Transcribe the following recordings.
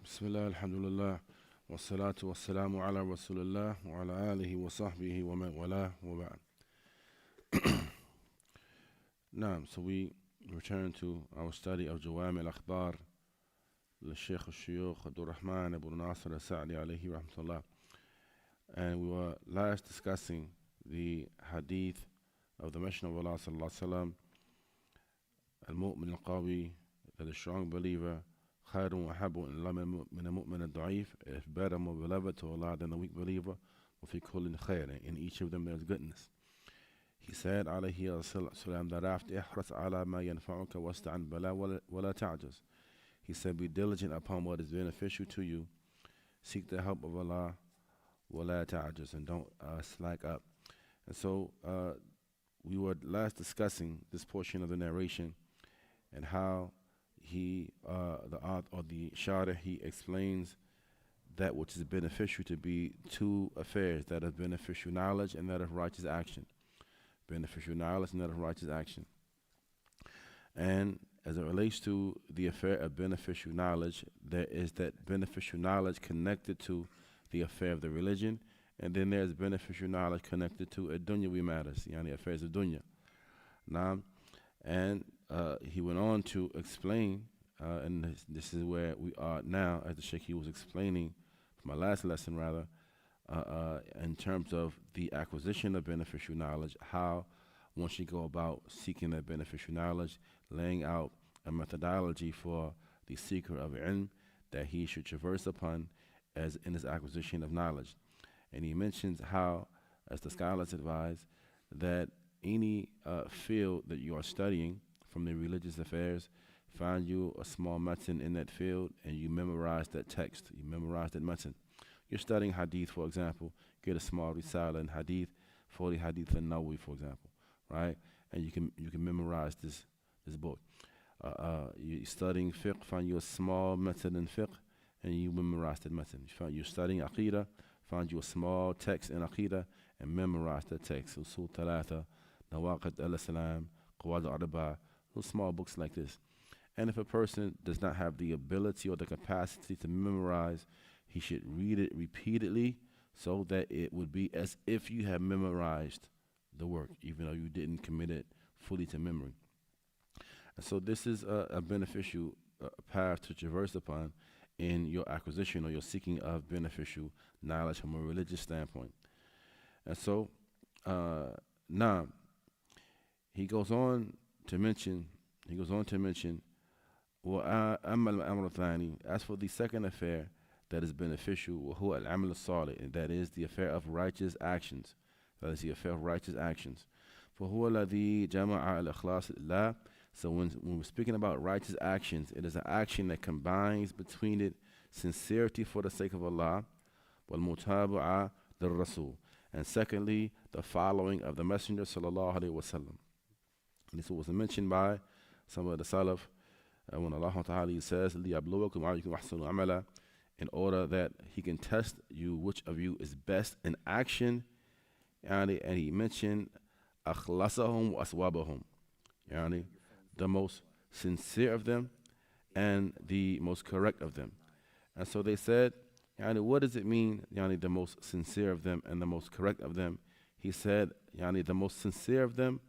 Bismillah, alhamdulillah, wa salatu wa salamu ala rasulillah wa ala alihi wa sahbihi wa man wala wa ba'd. Naam, so we return to our study of Jawami Al-Akhbar, Sheikh al-Shuyukh Abdul Rahman Ibn Nasir al-Sa'di alayhi rahmatullah. And we were last discussing the hadith of the Messenger of Allah sallallahu alayhi wa sallam, al-mu'min al-qawi, that a strong believer, خير وأحب إلى الله من المؤمن الضعيف, is better, more beloved to Allah than the weak believer. وفي كل خير, in each of them there's goodness. He said عليه السلام thereafter, احرص على ما ينفعك واستعن بلا ولا تعجز. He said, be diligent upon what is beneficial to you, seek the help of Allah, ولا تعجز, and don't slack up. And so we were last discussing this portion of the narration and how the Sharih, he explains that which is beneficial to be two affairs, that of beneficial knowledge and that of righteous action. Beneficial knowledge and that of righteous action. And as it relates to the affair of beneficial knowledge, there is that beneficial knowledge connected to the affair of the religion, and then there's beneficial knowledge connected to a dunyawi matters, the affairs of dunya. Now, and he went on to explain, and this is where we are now, as the Sheikh he was explaining from my last lesson rather, in terms of the acquisition of beneficial knowledge, how one should go about seeking that beneficial knowledge, laying out a methodology for the seeker of ilm that he should traverse upon as in his acquisition of knowledge. And he mentions how, as the scholars advise, that any field that you are studying from the religious affairs, find you a small matan in that field and you memorize that text, you memorize that matan. You're studying hadith, for example, get a small risala in hadith, 40 hadith al-Nawawi, for example, right? And you can memorize this book. You're studying fiqh, find you a small matan in fiqh and you memorize that matan. You're studying aqidah, find you a small text in aqidah and memorize that text. Usul Thalatha, Nawaqid al-Islam, Qawad al-Arba, those small books like this. And if a person does not have the ability or the capacity to memorize, he should read it repeatedly so that it would be as if you have memorized the work, even though you didn't commit it fully to memory. And so this is a beneficial path to traverse upon in your acquisition or your seeking of beneficial knowledge from a religious standpoint. And so now he goes on to mention, as for the second affair that is beneficial, and that is the affair of righteous actions. That is the affair of righteous actions. So when we're speaking about righteous actions, it is an action that combines between it sincerity for the sake of Allah, وَالْمُتَابَعَةِ لِلرَّسُولِ, and secondly, the following of the Messenger sallallahu alaihi wasallam. This was mentioned by some of the Salaf when Allah Ta'ala says, لِيَبْلُوَكُمْ عَلَيْكُمْ أَحْسَنُ عَمَلًا, in order that He can test you which of you is best in action. And He mentioned أَخْلَصَهُمْ وَأَصْوَابَهُم, the most sincere of them and the most correct of them. And so they said, what does it mean, the most sincere of them and the most correct of them? He said, the most sincere of them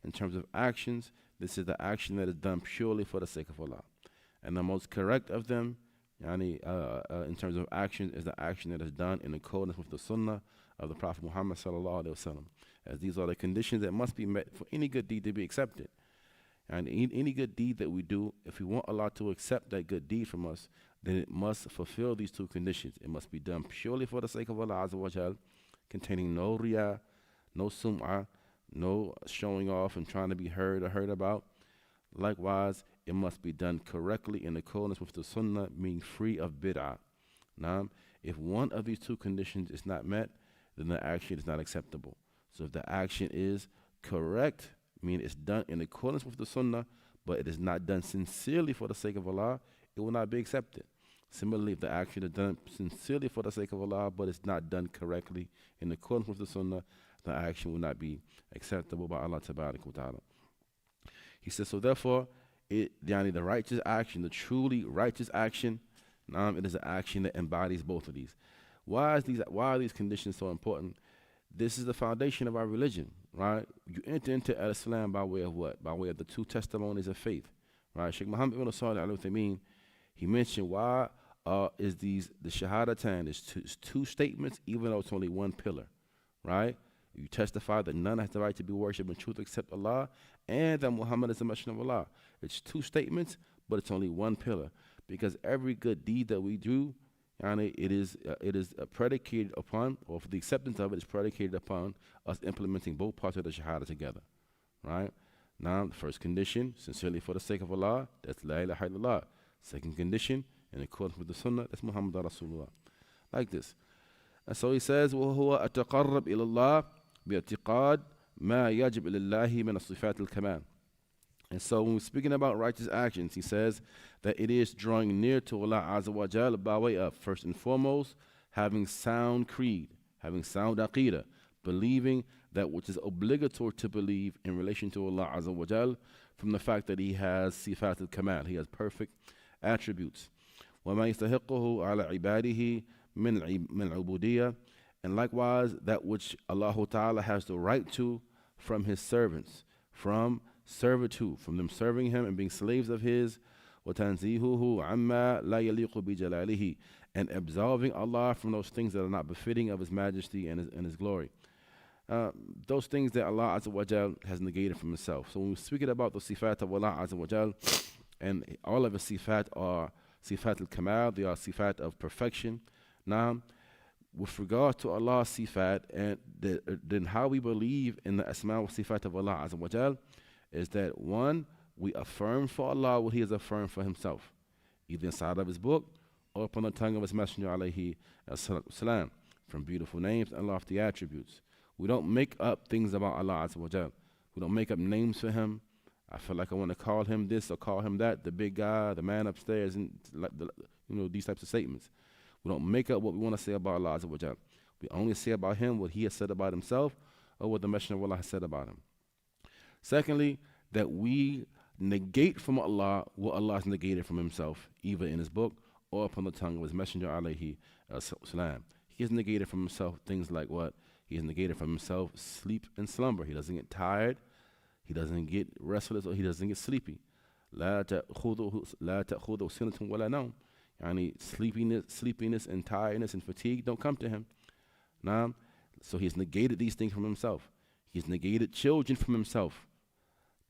in terms of actions, this is the action that is done purely for the sake of Allah. And the most correct of them, in terms of actions, is the action that is done in accordance with the sunnah of the Prophet Muhammad sallallahu alaihi wasallam. As these are the conditions that must be met for any good deed to be accepted. And any good deed that we do, if we want Allah to accept that good deed from us, then it must fulfill these two conditions. It must be done purely for the sake of Allah Azza wa Jal, containing no riyah, no sum'ah, no showing off and trying to be heard or heard about. Likewise, it must be done correctly in accordance with the sunnah, meaning free of bid'ah. Now, if one of these two conditions is not met, then the action is not acceptable. So if the action is correct, meaning it's done in accordance with the sunnah, but it is not done sincerely for the sake of Allah, it will not be accepted. Similarly, if the action is done sincerely for the sake of Allah, but it's not done correctly in accordance with the sunnah, the action will not be acceptable by Allah Tabarak wa Ta'ala. He says, so therefore, the righteous action, the truly righteous action, It is an action that embodies both of these. Why are these conditions so important? This is the foundation of our religion, right? You enter into Islam by way of what? By way of the two testimonies of faith, right? Sheikh Muhammad ibn Salih al-Uthaymeen, he mentioned why is the Shahadatan is two statements, even though it's only one pillar, right? You testify that none has the right to be worshipped in truth except Allah, and that Muhammad is the messenger of Allah. It's two statements, but it's only one pillar, because every good deed that we do, it is predicated upon, or for the acceptance of it is predicated upon us implementing both parts of the Shahada together, right? Now, the first condition, sincerely for the sake of Allah, that's La ilaha illallah. Second condition, in accordance with the Sunnah, that's Muhammad Rasulullah. Like this. And so he says, وَهُوَ أَتَقَرَّبْ إِلَى اللَّهِ بِاعْتِقَادِ مَا يَجِبْ لِلَّهِ مِنَ الصِّفَاتِ الْكَمَالِ. And so when we're speaking about righteous actions, he says that it is drawing near to Allah Azza wa Jal by way of, first and foremost, having sound creed, having sound aqidah, believing that which is obligatory to believe in relation to Allah Azza wa Jal, from the fact that he has sifat al-kamal, he has perfect attributes. وَمَا يَسْتَحِقُّهُ عَلَى عِبَادِهِ مِنْ الْعُبُودِيَّةِ, and likewise that which Allah Ta'ala has the right to from his servants, from servitude, from them serving him and being slaves of his, وَتَنْزِيهُهُ عَمَّا لَا يَلِيقُ بِجَلَالِهِ, and absolving Allah from those things that are not befitting of his majesty and his glory. Those things that Allah Azza wa Jal has negated from himself. So when we're speaking about the sifat of Allah Azza wa Jal, and all of his sifat are sifat al-kamal, they are sifat of perfection. Now, with regard to Allah's sifat, and then how we believe in the asma wa sifat of Allah Azza wa Jal, is that one, we affirm for Allah what he has affirmed for himself, either inside of his book or upon the tongue of his messenger alayhi salam, from beautiful names and lofty attributes. We don't make up things about Allah Azza wa Jal. We don't make up names for him. I feel like I want to call him this or call him that, the big guy, the man upstairs, and these types of statements. We don't make up what we want to say about Allah Azza wa Jal. We only say about him what he has said about himself or what the messenger of Allah has said about him. Secondly, that we negate from Allah what Allah has negated from himself, either in his book or upon the tongue of his messenger alayhi salam. He has negated from himself things like what? He has negated from himself sleep and slumber. He doesn't get tired, he doesn't get restless, or he doesn't get sleepy. لا تأخذه سنة ولا نوم. Sleepiness and tiredness and fatigue don't come to him. Now, so he's negated these things from himself. He's negated children from himself.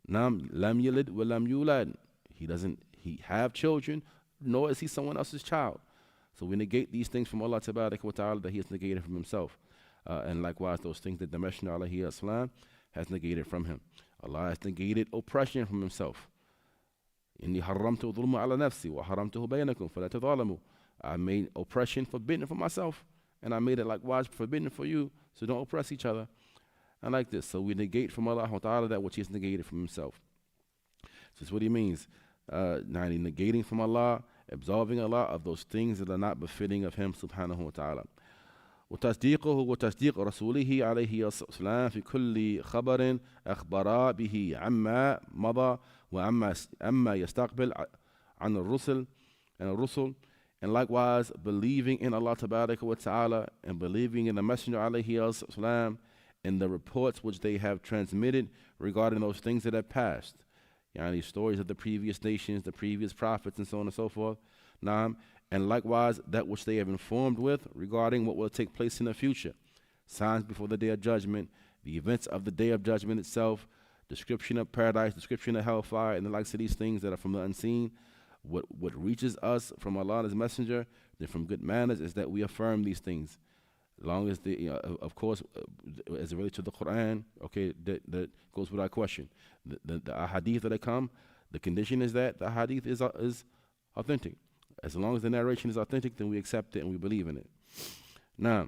Nam lam yalid wa lam yulad. He have children, nor is he someone else's child. So we negate these things from Allah Tabaraka wa Ta'ala that he has negated from himself. And likewise those things that the Messenger alayhi salam has negated from him. Allah has negated oppression from himself. Inni haramtu dhulma ala nafsi wa haramtuhu baynakum fala tadhalamu. I made oppression forbidden for myself, and I made it likewise forbidden for you, so don't oppress each other. And like this, so we negate from Allah Ta'ala that which he has negated from himself. This is what he means. Negating from Allah, absolving Allah of those things that are not befitting of him subhanahu wa ta'ala. وتصديقه وتصديق رسوله عليه السلام في كل خبر أخبر به عما مضى وعما يستقبل عن الرسل, and likewise believing in Allah Tabaraka wa Ta'ala and believing in the Messenger alayhi salam and the reports which they have transmitted regarding those things that have passed. These stories of the previous nations, the previous prophets, and so on and so forth. And likewise that which they have informed with regarding what will take place in the future. Signs before the day of judgment, the events of the day of judgment itself, description of paradise, description of hellfire, and the likes of these things that are from the unseen. What reaches us from Allah and his messenger, then from good manners, is that we affirm these things. As long as of course, as it relates to the Quran, okay, that goes without question. The ahadith that come, the condition is that the hadith is authentic. As long as the narration is authentic, then we accept it and we believe in it. Now,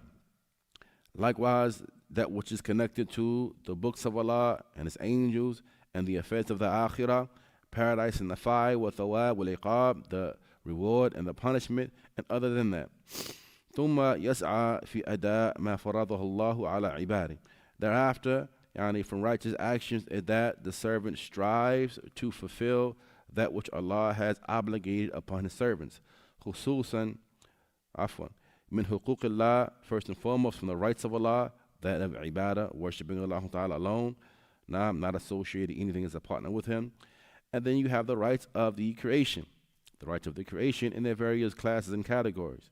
likewise, that which is connected to the books of Allah and his angels and the affairs of the akhirah, paradise and the fire, wa thawab wal iqab, the reward and the punishment, and other than that. ثم يسعى في أداء ما فرضه الله على عباده. Thereafter, from righteous actions is that the servant strives to fulfill that which Allah has obligated upon his servants. خصوصا عفوا من حقوق الله, first and foremost from the rights of Allah, that of ibadah, worshiping Allah Ta'ala alone, not associating anything as a partner with Him. And then you have the rights of the creation in their various classes and categories.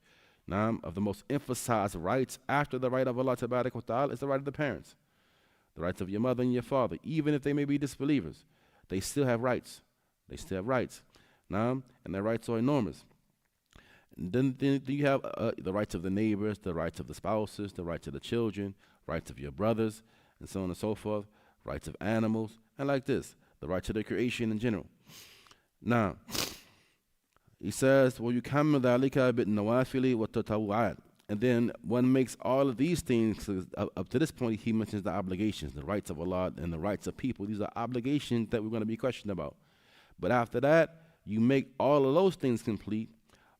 Of the most emphasized rights after the right of Allah Ta'ala is the right of the parents, the rights of your mother and your father. Even if they may be disbelievers, they still have rights. And their rights are enormous. And then you have the rights of the neighbors, the rights of the spouses, the rights of the children, rights of your brothers, and so on and so forth, rights of animals, and like this, the rights of the creation in general. Now, he says, وَيُكَمِّلُ ذَلِكَ بِالنَّوَافِلِ وَالتَّطَوُّعَاتِ. And then one makes all of these things, up to this point, he mentions the obligations, the rights of Allah and the rights of people. These are obligations that we're going to be questioned about. But after that, you make all of those things complete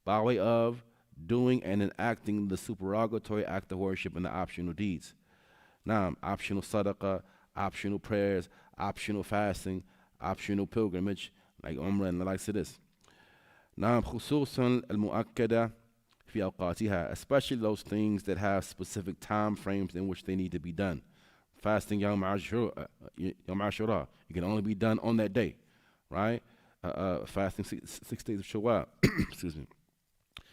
by way of doing and enacting the supererogatory act of worship and the optional deeds. Now, optional sadaqah, optional prayers, optional fasting, optional pilgrimage, like Umrah and the likes of this. Now, خصوصا المؤكدة في أوقاتها, especially those things that have specific time frames in which they need to be done. Fasting Yawm Ashura, it can only be done on that day, right? Fasting 6 days of Shawwal, excuse me,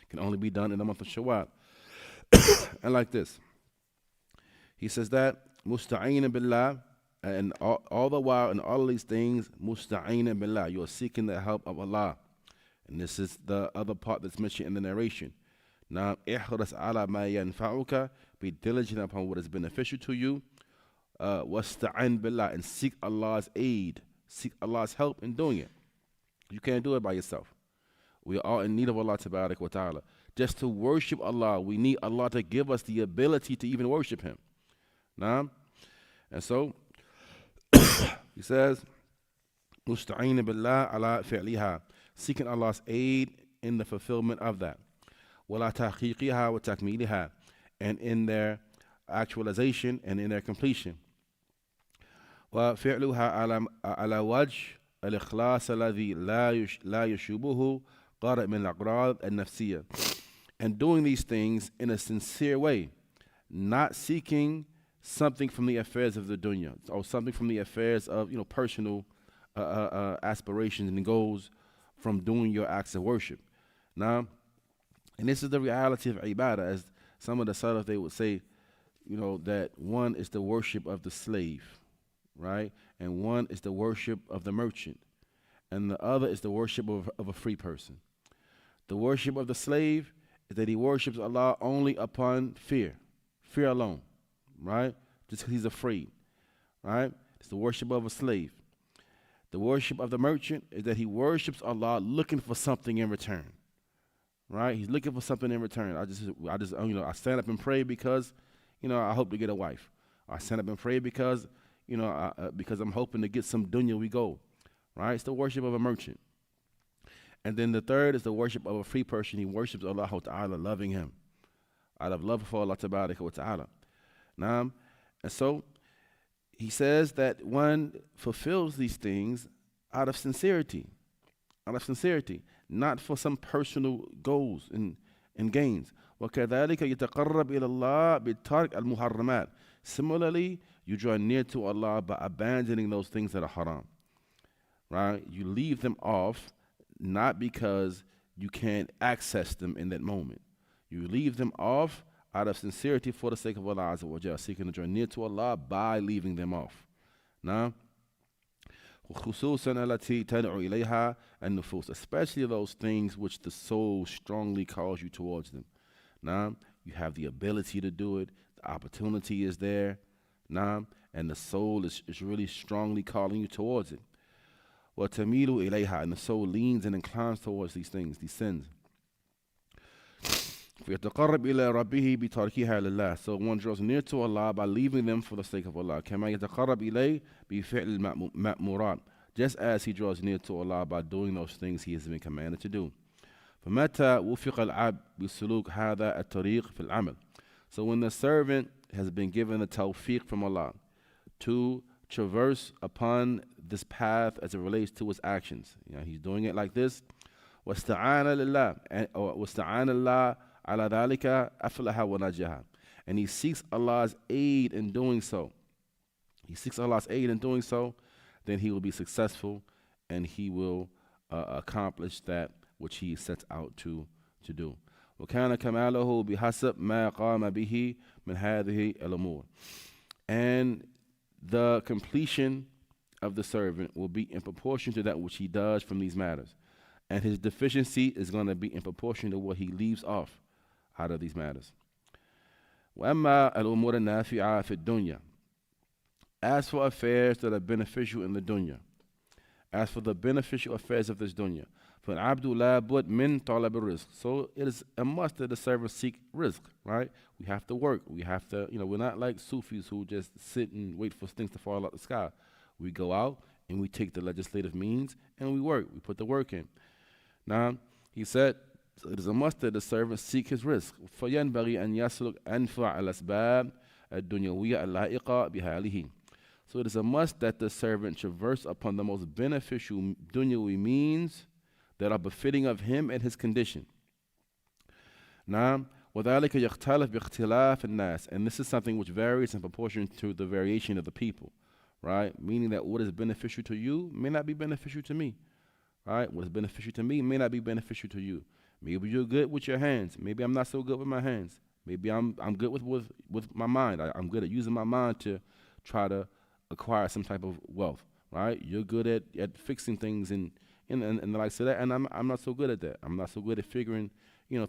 can only be done in the month of Shawwal. And like this, he says that musta'een billah, and all the while in all of these things, musta'een billah, you are seeking the help of Allah. And this is the other part that's mentioned in the narration. Now, ihras ala ma yanfa'uka, be diligent upon what is beneficial to you. Wasta'in billah, and seek Allah's aid, seek Allah's help in doing it. You can't do it by yourself. We are all in need of Allah Tabarak wa Ta'ala. Just to worship Allah, we need Allah to give us the ability to even worship Him. Now, and so he says, musta'in billah ala fi'liha, seeking Allah's aid in the fulfillment of that. Wala tahqiqiha wa takmiliha, and in their actualization and in their completion. Wa fi'luha ala wajh al-ikhlas alladhi la yashubuhu qara' min al-aqrad al-nafsiyya. And doing these things in a sincere way, not seeking something from the affairs of the dunya or something from the affairs of personal aspirations and goals from doing your acts of worship. Now, and this is the reality of ibadah, as some of the Salaf, they would say, that one is the worship of the slave, right? And one is the worship of the merchant. And the other is the worship of a free person. The worship of the slave is that he worships Allah only upon fear alone, right? Just because he's afraid, right? It's the worship of a slave. The worship of the merchant is that he worships Allah looking for something in return, right? He's looking for something in return. I stand up and pray because, I hope to get a wife. I stand up and pray because, because I'm hoping to get some dunya we go, right? It's the worship of a merchant. And then the third is the worship of a free person. He worships Allah Ta'ala, loving Him, out of love for Allah Ta'ala. Now, and so he says that one fulfills these things out of sincerity, not for some personal goals and gains. وَكَذَلِكَ يَتَقَرَّبْ إِلَى اللَّهِ بِالتَّرْكِ الْمُحَرَّمَاتِ. Similarly, you draw near to Allah by abandoning those things that are haram, right? You leave them off, not because you can't access them in that moment. You leave them off out of sincerity for the sake of Allah Azza wa Jalla, seeking to draw near to Allah by leaving them off. Now, خصوصا التي تدعو إليها النفوس, especially those things which the soul strongly calls you towards them. Now, you have the ability to do it, the opportunity is there, now, and the soul is really strongly calling you towards it. وَتَمِيلُ إِلَيْهَا, and the soul leans and inclines towards these things, these sins. فَيَتَقَرَّبْ إِلَى رَبِّهِ بِتَرْكِهَا لِلَّهِ. So one draws near to Allah by leaving them for the sake of Allah. كَمَا يَتَقَرَّبْ إِلَيْهِ بِفِعْلِ الْمَأْمُورَاتِ. Just as he draws near to Allah by doing those things he has been commanded to do. فَمَتَى وُفِقَ الْعَبْدُ بِسُلُوكِ هَذَا الطَّرِيقِ فِي الْعَمَلِ. So when the servant has been given a tawfiq from Allah to traverse upon this path as it relates to his actions, he's doing it like this. واستعان لله واستعان الله على ذلك أفلح ونجح. And he seeks Allah's aid in doing so. He seeks Allah's aid in doing so, then he will be successful and he will accomplish that which he sets out to do. وكان كماله بحسب ما قام به من هذه الأمور. And the completion of the servant will be in proportion to that which he does from these matters. And his deficiency is going to be in proportion to what he leaves off out of these matters. وأما الأمور النافعة في الدنيا. As for affairs that are beneficial in the dunya, as for the beneficial affairs of this dunya, فالعبد لابد من طلب الرزق. So it is a must that the servant seek rizq, right? We have to work. We have to, we're not like Sufis who just sit and wait for things to fall out the sky. We go out and we take the legislative means and we work. We put the work in. Now, he said, it is a must that the servant seek his rizq. فينبغي أن يسلك أنفع الأسباب الدنيوية اللائقة بحاله. So it is a must that the servant traverse upon the most beneficial dunyawi means that are befitting of him and his condition. Now, وذلك يختلف باختلاف الناس. And this is something which varies in proportion to the variation of the people, right? Meaning that what is beneficial to you may not be beneficial to me. Right? What is beneficial to me may not be beneficial to you. Maybe you're good with your hands. Maybe I'm not so good with my hands. Maybe I'm good with my mind. I'm good at using my mind to try to acquire some type of wealth. Right? You're good at fixing things and the likes of that, and I'm not so good at that. I'm not so good at figuring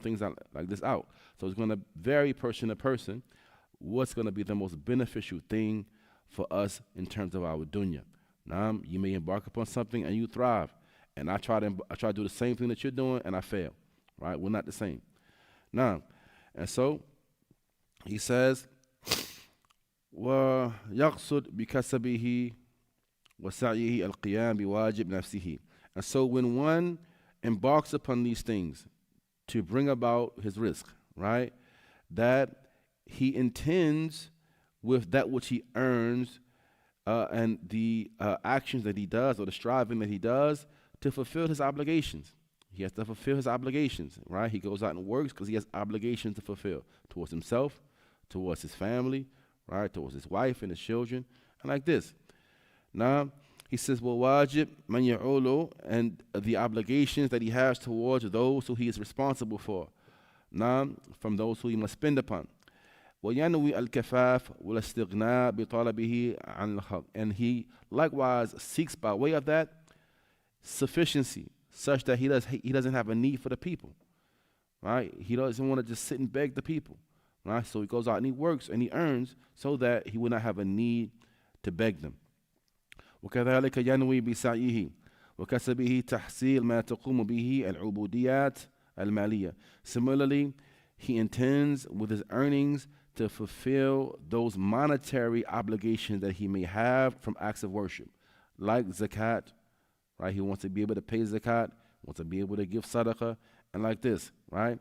things out like this out. So it's going to vary person to person. What's going to be the most beneficial thing for us in terms of our dunya? Now, you may embark upon something and you thrive. And I try to do the same thing that you're doing, and I fail. Right? We're not the same. Now, and so he says, وَيَقْصُدْ بِكَسَبِهِ وَسَعْيِهِ الْقِيَامِ بِوَاجِبْ نَفْسِهِ. And so when one embarks upon these things to bring about his rizq, right, that he intends with that which he earns and the actions that he does or the striving that he does to fulfill his obligations. He has to fulfill his obligations, right? He goes out and works because he has obligations to fulfill towards himself, towards his family, right? Towards his wife and his children, and like this. Now, he says, well, wajib man ya'ulu, and the obligations that he has towards those who he is responsible for. Now, from those who he must spend upon. وينوي الكفاف والاستغناء بطلبه عن الخلق. And he likewise seeks by way of that sufficiency, such that he doesn't have a need for the people, right? He doesn't want to just sit and beg the people, right? So he goes out and he works and he earns so that he will not have a need to beg them. وكذلك ينوي بسعيه وكسبه تحصيل ما تقوم به العبوديات المالية. Similarly, he intends with his earnings to fulfill those monetary obligations that he may have from acts of worship, like zakat. Right? He wants to be able to pay zakat, wants to be able to give sadaqah, and like this, right?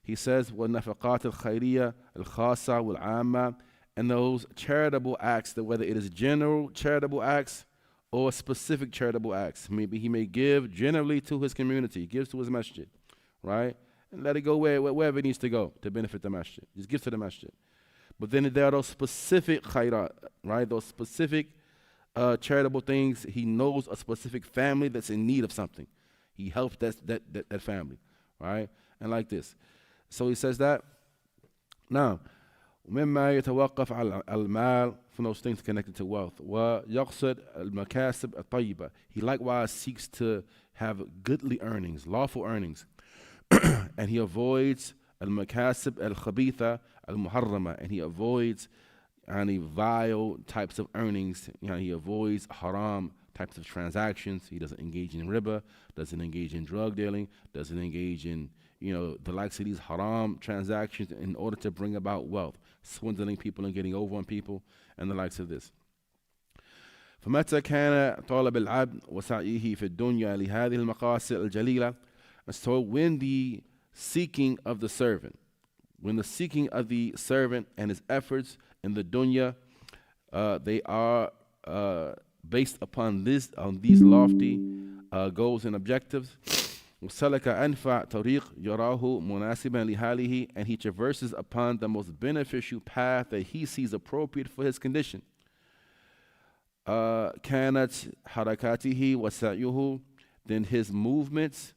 He says, وَالنَّفَقَاتِ الْخَيْرِيَّةِ الْخَاصَّةِ وَالْعَامَّةِ, and those charitable acts, that whether it is general charitable acts or specific charitable acts. Maybe he may give generally to his community, gives to his masjid, right? And let it go wherever it needs to go to benefit the masjid. Just gives to the masjid. But then there are those specific khairat, right? Those specific charitable things. He knows a specific family that's in need of something. He helps that family, right? And like this. So he says that. Now, مما يتوقف على المال, from those things connected to wealth. ويقصد المكاسب الطيبة. He likewise seeks to have goodly earnings, lawful earnings. And he avoids المكاسب الخبيثة المحرمة. And he avoids any vile types of earnings. He avoids haram types of transactions. He doesn't engage in riba, doesn't engage in drug dealing, doesn't engage in the likes of these haram transactions in order to bring about wealth, swindling people and getting over on people, and the likes of this. فمتى كان طالب العبد وسعيه في الدنيا لهذه المقاصد الجليلة. And so when the seeking of the servant and his efforts in the dunya, they are based upon these lofty goals and objectives. وَسَلَكَ أَنْفَعْ طَرِيقٍ يَرَاهُ مُنَاسِبًا لِحَالِهِ, and he traverses upon the most beneficial path that he sees appropriate for his condition. كَانَتْ حَرَكَاتِهِ وَسَعْيُهُ, then his movements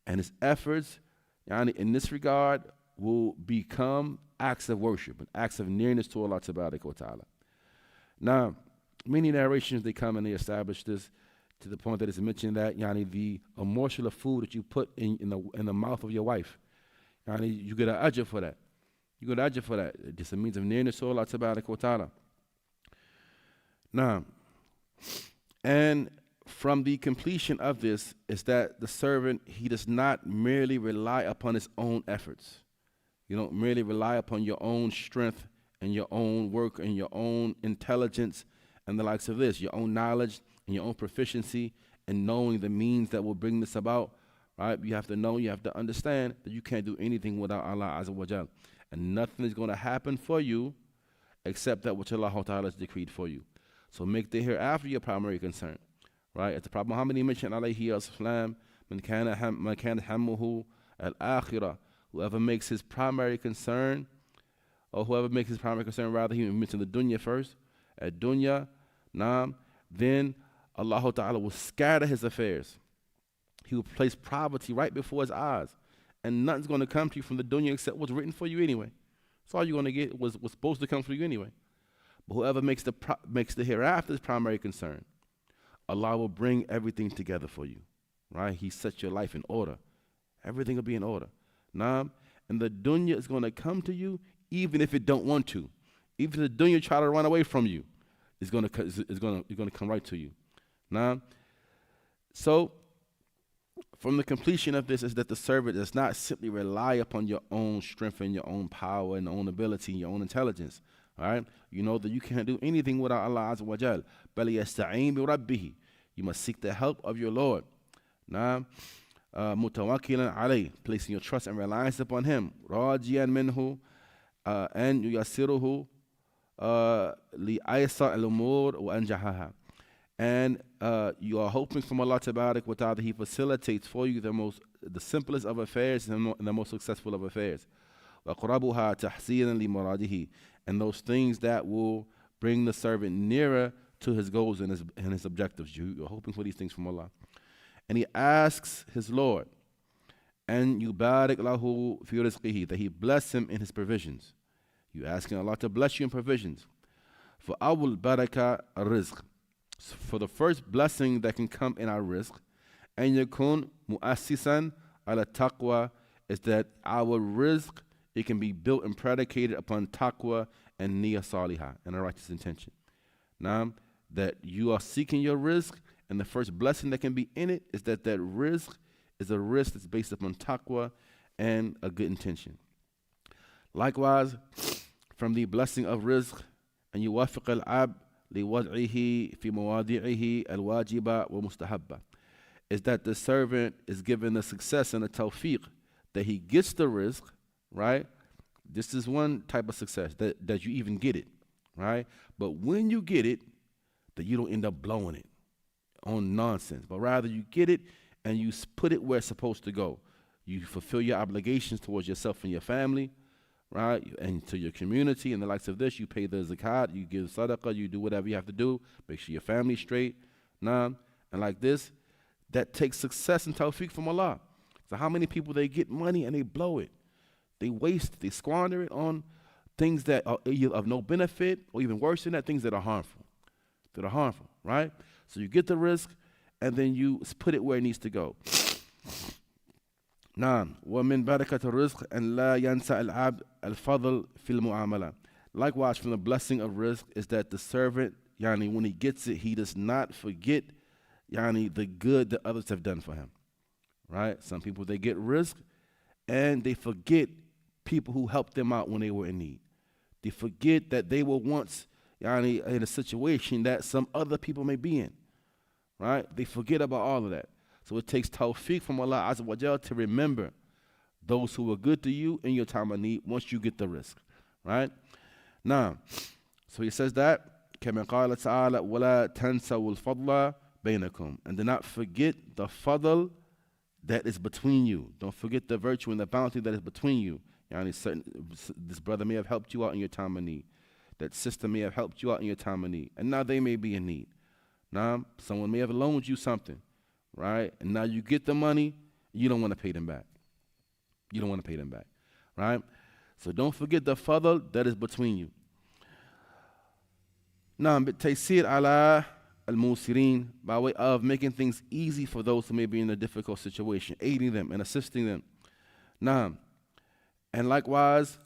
and his efforts in this regard will become acts of worship, acts of nearness to Allah Tabaraka wa Ta'ala. Now, many narrations, they come and they establish this to the point that it's mentioned that the morsel of food that you put in the mouth of your wife, you get an ajr for that. You get an ajr for that. It's just a means of nearness to Allah Tabaraka wa Ta'ala. Now, and from the completion of this is that the servant, he does not merely rely upon his own efforts. You don't merely rely upon your own strength and your own work and your own intelligence and the likes of this, your own knowledge and your own proficiency and knowing the means that will bring this about, right? You have to know, you have to understand that you can't do anything without Allah Azza wa Jal. And nothing is going to happen for you except that which Allah Ta'ala has decreed for you. So make the hereafter your primary concern, right? As the Prophet Muhammad mentioned, alayhi as-salam, man kana hammuhu al-akhirah, whoever makes his primary concern, rather, he mentioned the dunya first, at dunya, then Allah Ta'ala will scatter his affairs. He will place poverty right before his eyes, and nothing's going to come to you from the dunya except what's written for you anyway. That's all you're going to get, what's supposed to come for you anyway. But whoever makes the hereafter his primary concern, Allah will bring everything together for you, right? He sets your life in order. Everything will be in order. And the dunya is going to come to you even if it don't want to. Even if the dunya try to run away from you, it's going to come right to you. So from the completion of this is that the servant does not simply rely upon your own strength and your own power and your own ability and your own intelligence. All right? You know that you can't do anything without Allah Azza wa Jal. بَلْ يَسْتَعِينُ بِرَبِّهِ. You must seek the help of your Lord. مُتَوَكِّلًا عَلَيْهِ. Placing your trust and reliance upon Him. رَاجِيًا مِنْهُ أَنْ يُيَسِّرُهُ لِأَيْسَرِ الْأُمُورِ وَأَنْجَحَهَا. And you are hoping from Allah Tabarak wa Ta'ala, He facilitates for you the simplest of affairs and the most successful of affairs. وَقْرَبُهَا تَحْسِينًا لِمُرَادِهِ. And those things that will bring the servant nearer to his goals and his objectives. You're hoping for these things from Allah. And he asks his Lord, and yubarik lahu fi rizqihi, that He bless him in his provisions. You're asking Allah to bless you in provisions. For awul baraka rizq, for the first blessing that can come in our rizq, and yakun mu'assisan ala taqwa, is that our rizq, it can be built and predicated upon taqwa and niyyah salihah, and a righteous intention. That you are seeking your rizq, and the first blessing that can be in it is that rizq is a rizq that's based upon taqwa and a good intention. Likewise, from the blessing of rizq, and yuwafiq al-ab liwad'ihi fi mawadi'ihi al-wajiba wa mustahabba, is that the servant is given the success and the tawfiq that he gets the rizq, right? This is one type of success, that you even get it, right? But when you get it, that you don't end up blowing it on nonsense, but rather you get it and you put it where it's supposed to go. You fulfill your obligations towards yourself and your family, right? And to your community and the likes of this. You pay the zakat, you give sadaqah, you do whatever you have to do. Make sure your family's straight. And like this, that takes success and tawfiq from Allah. So how many people, they get money and they blow it? They waste it, they squander it on things that are either of no benefit, or even worse than that, things that are harmful. Right? So you get the rizq, and then you put it where it needs to go. وَمِن بَرَكَةِ الرِّزْقِ أَنْ لَا يَنْسَى الْعَبْدِ الْفَضْلِ فِي الْمُعَامَلَةِ. Likewise, from the blessing of rizq is that the servant, when he gets it, he does not forget the good that others have done for him. Right? Some people, they get rizq, and they forget people who helped them out when they were in need. They forget that they were once in a situation that some other people may be in. Right? They forget about all of that. So it takes tawfiq from Allah Azza wa Jal to remember those who were good to you in your time of need once you get the rizq. Right? Now, so he says that, كَمَا قَالَ تَعَالَى وَلَا تَنْسَوُا الْفَضْلَ بَيْنَكُمْ. And do not forget the fadl that is between you. Don't forget the virtue and the bounty that is between you. This brother may have helped you out in your time of need. That sister may have helped you out in your time of need. And now they may be in need. Now, someone may have loaned you something, right? And now you get the money, you don't want to pay them back. You don't want to pay them back, right? So don't forget the fadl that is between you. Now, taysir ala al-musirin, by way of making things easy for those who may be in a difficult situation, aiding them and assisting them. Now, and likewise,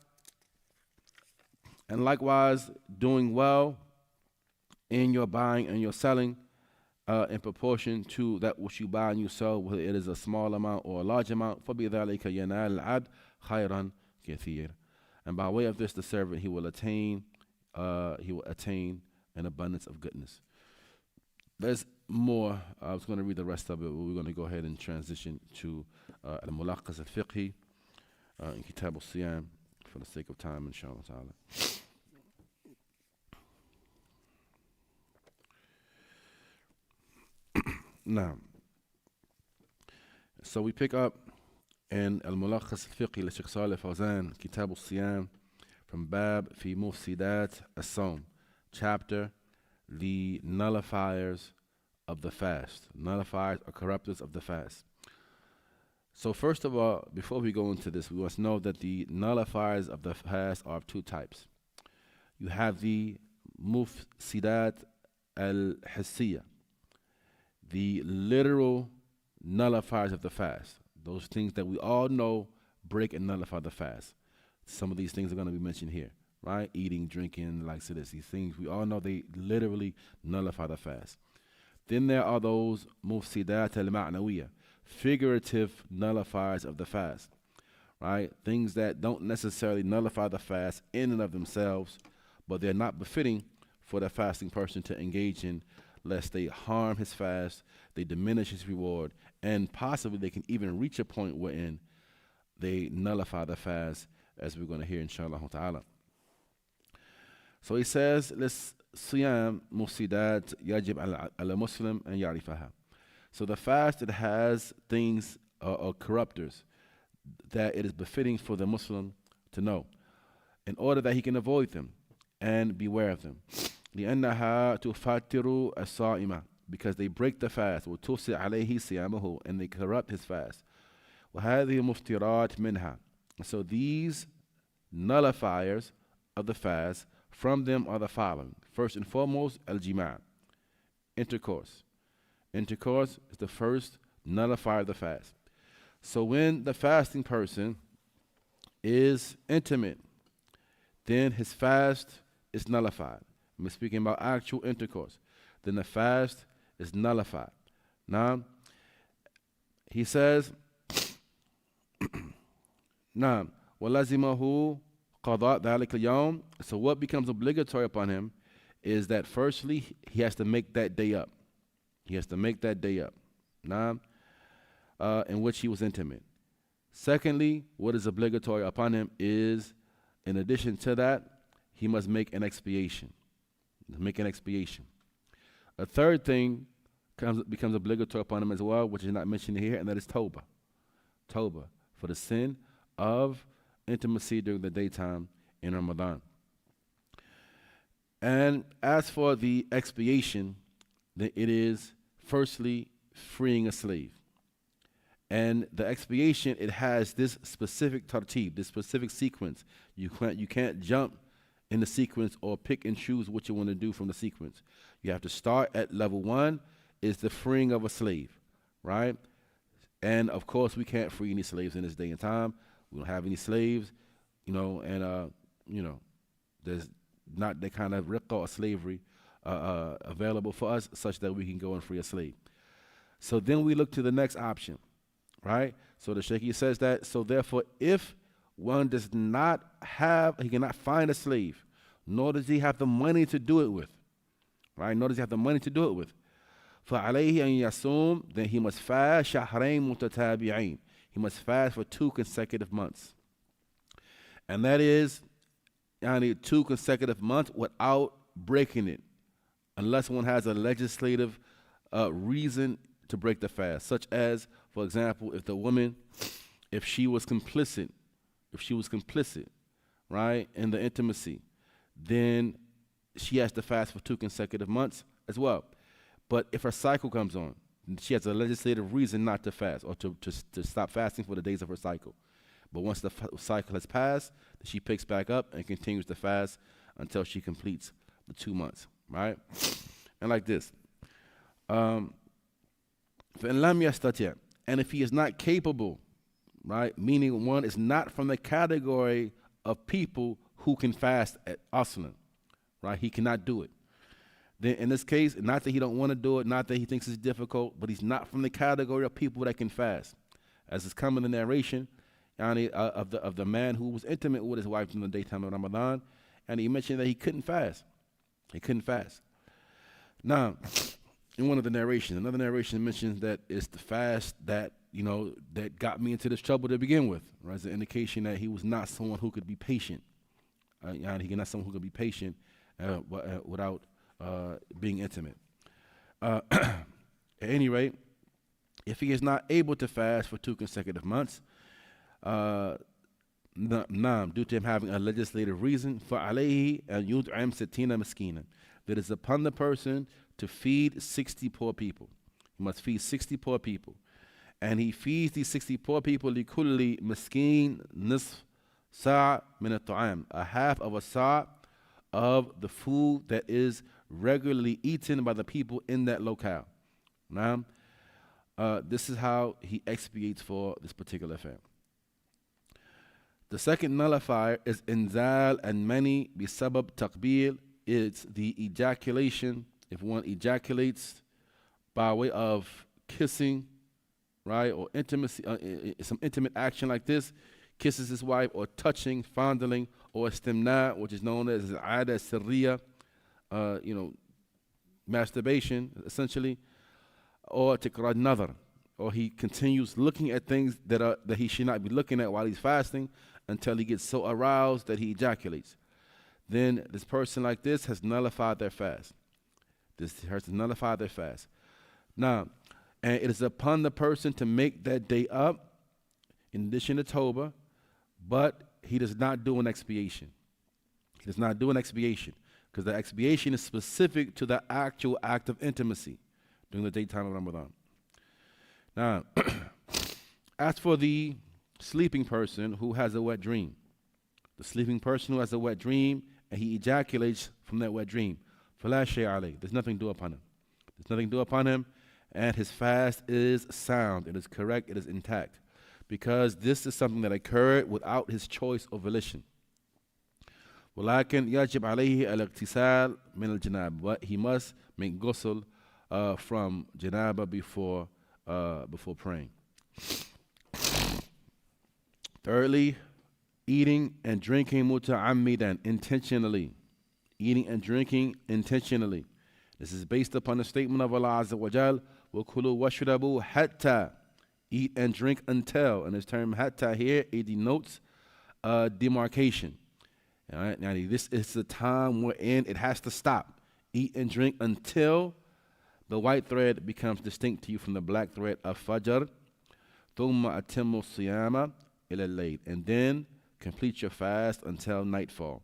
doing well in your buying and your selling in proportion to that which you buy and you sell, whether it is a small amount or a large amount. فَبِذَلِكَ يَنَالُ الْعَبْدُ خَيْرًا كَثِيرًا. And by way of this, the servant, he will attain an abundance of goodness. There's more. I was going to read the rest of it, but we're going to go ahead and transition to al-Mulakhas al-Fiqhi in Kitab al-Siyam for the sake of time, inshallah ta'ala. Now, so we pick up in Al-Mulakhas al-Fiqhi li-Shaykh Salih Fawzan, Kitab al-Siyam, from Bab fi Mufsidat as-Sawm, chapter, the nullifiers of the fast. Nullifiers or corruptors of the fast. So first of all, before we go into this, we must know that the nullifiers of the fast are of two types. You have the Mufsidat al-Hissiyah, the literal nullifiers of the fast. Those things that we all know break and nullify the fast. Some of these things are going to be mentioned here, right? Eating, drinking, like so this. These things, we all know they literally nullify the fast. Then there are those mufsidat al-ma'nawiyah, figurative nullifiers of the fast, right? Things that don't necessarily nullify the fast in and of themselves, but they're not befitting for the fasting person to engage in, lest they harm his fast, they diminish his reward, and possibly they can even reach a point wherein they nullify the fast, as we're going to hear inshallah ta'ala. So he says, let's siyam mufsidat yajib ala muslim and yarifaha. So the fast, it has things or corruptors that it is befitting for the Muslim to know in order that he can avoid them and beware of them. لأنها تفاتر الصائمة, because they break the fast, وتفسد عليه صيامه, and they corrupt his fast. وهذه مفترات منها. So these nullifiers of the fast, from them are the following. First and foremost, al-jima', intercourse. Intercourse is the first nullifier of the fast. So when the fasting person is intimate, then his fast is nullified. I'm speaking about actual intercourse. Then the fast is nullified. Now, he says, Naam, وَلَزِمَهُ قَضَاء ذَلِكَ الْيَوْمِ. So what becomes obligatory upon him is that firstly, he has to make that day up. He has to make that day up, Naam, in which he was intimate. Secondly, what is obligatory upon him is, in addition to that, he must make an expiation. Make an expiation. A third thing becomes obligatory upon him as well, which is not mentioned here, and that is tawbah. Tawbah for the sin of intimacy during the daytime in Ramadan. And as for the expiation, then it is firstly freeing a slave. And the expiation, it has this specific tartib, this specific sequence. You can't jump in the sequence or pick and choose what you want to do from the sequence. You have to start at level 1 is the freeing of a slave, right? And of course, we can't free any slaves in this day and time. We don't have any slaves, and there's not that kind of riqqa or slavery available for us such that we can go and free a slave. So then we look to the next option, right? So the Shaykh says that, so therefore, if one does not have, he cannot find a slave, nor does he have the money to do it with, right? Nor does he have the money to do it with. فَعَلَيْهِ أَنْ يَصُومْ, then he must fast شَهْرَيْن مُتَتَابِعَيْن. He must fast for 2 consecutive months. And that is 2 consecutive months without breaking it, unless one has a legislative reason to break the fast, such as For example, if she was complicit, right, in the intimacy, then she has to fast for 2 consecutive months as well. But if her cycle comes on, she has a legislative reason not to fast or to stop fasting for the days of her cycle. But once the cycle has passed, she picks back up and continues to fast until she completes the 2 months, right? And like this. فَإِنْ لَمْ يَسْتَطِعْ, and if he is not capable, right, meaning one is not from the category of people who can fast at aslan, right? He cannot do it. Then in this case, not that he don't want to do it, not that he thinks it's difficult, but he's not from the category of people that can fast. As is coming in the narration of the man who was intimate with his wife in the daytime of Ramadan, and he mentioned that he couldn't fast. He couldn't fast. Now, in one of the narrations, another narration mentions that it's the fast that, that got me into this trouble to begin with, right? It's an indication that he was not someone who could be patient. He not someone who could be patient without being intimate. At any rate, if he is not able to fast for 2 consecutive months, due to him having a legislative reason, فَعَلَيْهِ أَنْ يُطْعِمْ سِتِّينَ مِسْكِينًا, that is upon the person to feed 60 poor people. He must feed 60 poor people. And he feeds these 60 poor people لِكُلِّ مِسْكِينٍ نِصْفَ سَاعٍ مِنَ الطَّعَامِ, a half of a sa' of the food that is regularly eaten by the people in that locale. Now, this is how he expiates for this particular affair. The second nullifier is inzal and many bisabab taqbil. It's the ejaculation. If one ejaculates by way of kissing, right, or intimacy, some intimate action like this, kisses his wife, or touching, fondling, or istimna, which is known as ada sirriya, masturbation, essentially, or tikrad nazar, or he continues looking at things that he should not be looking at while he's fasting until he gets so aroused that he ejaculates. Then this person like this has nullified their fast. Now, and it is upon the person to make that day up in addition to Tawbah, but he does not do an expiation. Because the expiation is specific to the actual act of intimacy during the daytime of Ramadan. Now, as for the sleeping person who has a wet dream, and he ejaculates from that wet dream, فَلَا شَيْءَ عَلَيْهِ, there's nothing due upon him. And his fast is sound, it is correct, it is intact, because this is something that occurred without his choice or volition. وَلَكِنْ يَجِبْ عَلَيْهِ الْاغْتِسَالِ مِنَ الْجَنَابِ, but he must make ghusl from janaba before praying. Thirdly, eating and drinking muta'ammidan, intentionally. Eating and drinking intentionally. This is based upon the statement of Allah Azza wa Jal, وَكُلُوا وَاشْرَبُوا حَتَّى, eat and drink until. And this term hatta here, it denotes demarcation. All right? Now, this is the time wherein it has to stop. Eat and drink until the white thread becomes distinct to you from the black thread of Fajr. ثُمَّ أَتِمُّ الصِّيَامَ إِلَى اللَّيْلِ, and then complete your fast until nightfall.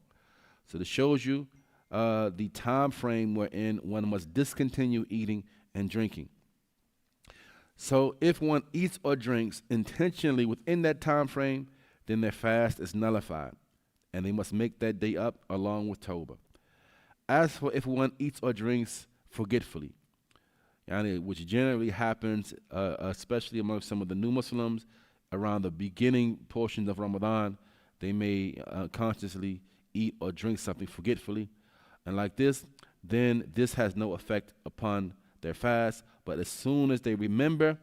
So this shows you the time frame wherein one must discontinue eating and drinking. So if one eats or drinks intentionally within that time frame, then their fast is nullified, and they must make that day up along with Tawbah. As for if one eats or drinks forgetfully, which generally happens, especially among some of the new Muslims, around the beginning portions of Ramadan, they may consciously eat or drink something forgetfully. And like this, then this has no effect upon their fast. But as soon as they remember,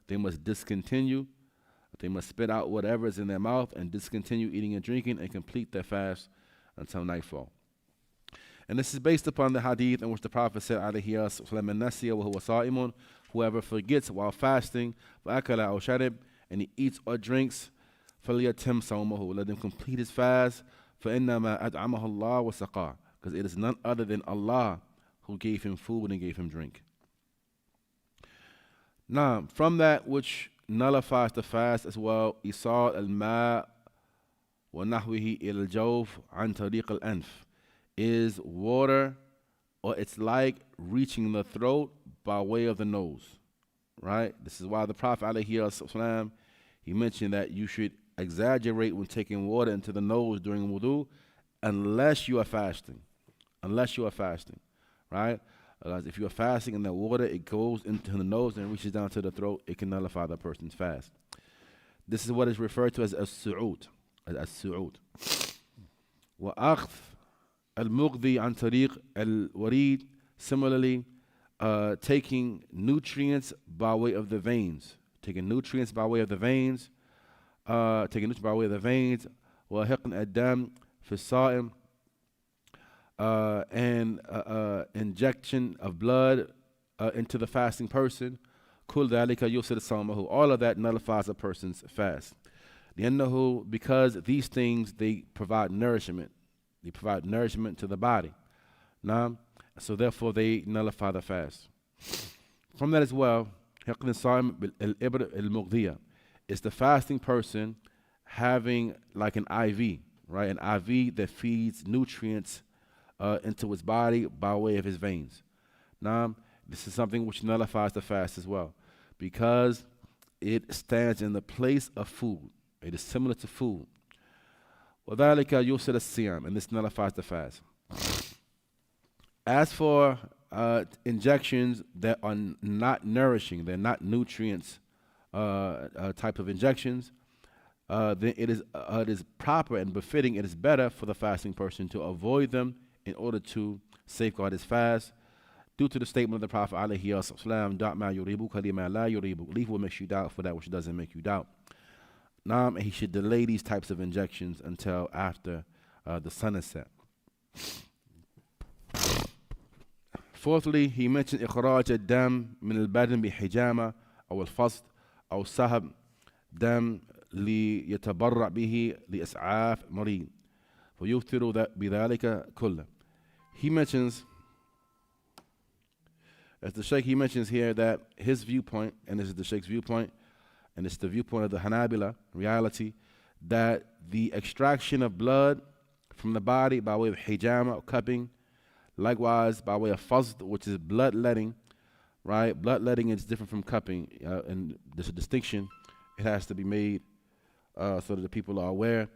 they must discontinue. They must spit out whatever is in their mouth and discontinue eating and drinking and complete their fast until nightfall. And this is based upon the hadith in which the Prophet said, alayhi sallam, whoever forgets while fasting, فَأَكَلَ أَوْ شَرِبْ, and he eats or drinks, فَلْيَتِمْ صَوْمَهُ, let him complete his fast, فَإِنَّمَا أَدْعَمَهُ اللَّهُ وَسَقَاهُ, because it is none other than Allah who gave him food and gave him drink. Now, from that which nullifies the fast as well, إيصال الماء ونحوه إلى الجوف عن طريق الأنف is water, or it's like reaching the throat by way of the nose, right? This is why the Prophet ﷺ, he mentioned that you should exaggerate when taking water into the nose during wudu, unless you are fasting. Unless you are fasting, right? If you are fasting and that water, it goes into the nose and reaches down to the throat, it can nullify the person's fast. This is what is referred to as as-su'ud. As-su'ud. وأخذ المغذي عن طريق الوريد. Similarly, taking nutrients by way of the veins. Taking nutrients by way of the veins. وحقن الدم في الصائم. And injection of blood into the fasting person. كل ذلك يفسد صومه. All of that nullifies a person's fast. لأنه, because these things, they provide nourishment. They provide nourishment to the body. Now, so therefore they nullify the fast. From that as well, حقن الصائم بالإبر المغذية. It's the fasting person having like an IV, right? An IV that feeds nutrients into his body by way of his veins. Now, this is something which nullifies the fast as well, because it stands in the place of food. It is similar to food. وَذَلِكَ يُفْسِدُ الصِّيَامِ, and this nullifies the fast. As for injections that are not nourishing, they're not nutrients type of injections, then it is proper and befitting, it is better for the fasting person to avoid them in order to safeguard his fast, due to the statement of the Prophet ﷺ, "Da' ma yuribuka lima la yuribuk." Leave what makes you doubt for that which doesn't make you doubt. And he should delay these types of injections until after the sun is set. Fourthly, he mentioned إخراج الدم من البدن بحجامة أو الفصد أو سحب دم ليتبرع به لإسعاف مريض فيفطر بذلك كله. He mentions, as the Shaykh, he mentions here that his viewpoint, and this is the Shaykh's viewpoint, and it's the viewpoint of the Hanabila, reality, that the extraction of blood from the body by way of hijama or cupping, likewise by way of fazd, which is bloodletting, right? Bloodletting is different from cupping, and there's a distinction. It has to be made so that the people are aware.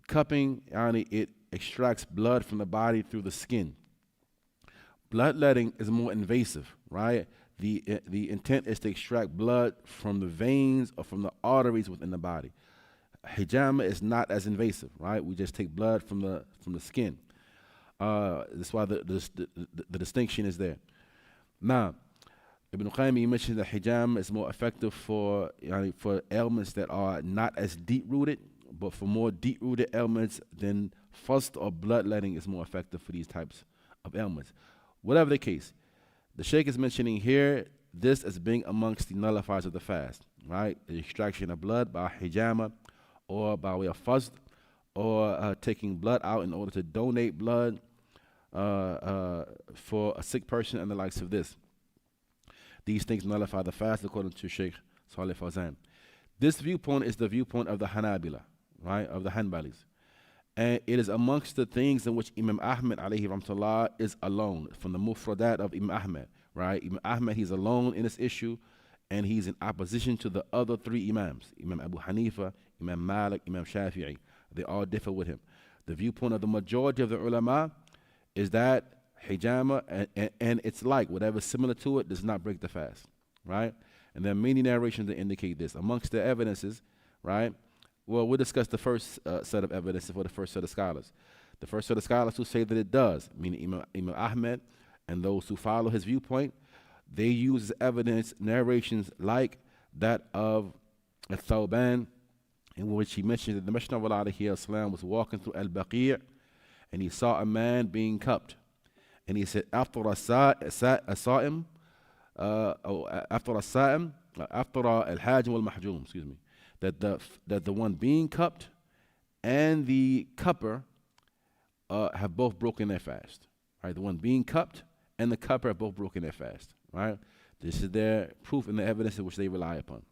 Cupping, it extracts blood from the body through the skin. Bloodletting is more invasive, right? The intent is to extract blood from the veins or from the arteries within the body. Hijama is not as invasive, right? We just take blood from the skin. That's why the distinction is there. Now, Ibn Qayyim mentioned that hijama is more effective for ailments that are not as deep-rooted, but for more deep-rooted ailments, then fast or bloodletting is more effective for these types of ailments. Whatever the case, the Shaykh is mentioning here this as being amongst the nullifiers of the fast, right? The extraction of blood by hijama or by way of fast, or taking blood out in order to donate blood for a sick person and the likes of this. These things nullify the fast according to Shaykh Salih Fawzan. This viewpoint is the viewpoint of the Hanabila, right, of the Hanbalis. And it is amongst the things in which Imam Ahmed alayhi rahmatullah is alone, from the mufradat of Imam Ahmed, right? Imam Ahmed, he's alone in this issue, and he's in opposition to the other three Imams, Imam Abu Hanifa, Imam Malik, Imam Shafi'i. They all differ with him. The viewpoint of the majority of the ulama is that hijama and it's like whatever similar to it does not break the fast, right? And there are many narrations that indicate this. Amongst the evidences, right? Well, we'll discuss the first set of evidences for the first set of scholars. The first set of scholars who say that it does, meaning Imam Ahmed and those who follow his viewpoint, they use as evidence narrations like that of Al-Thawban, in which he mentioned that the Messenger of Allah was walking through Al-Baqi' and he saw a man being cupped. And he said, after al-Sa'im, after al-Sa'im, after al-Hajim wal-Mahjum, excuse me, that the one being cupped and the cupper have both broken their fast. Right? The one being cupped and the cupper have both broken their fast. Right? This is their proof and the evidence in which they rely upon.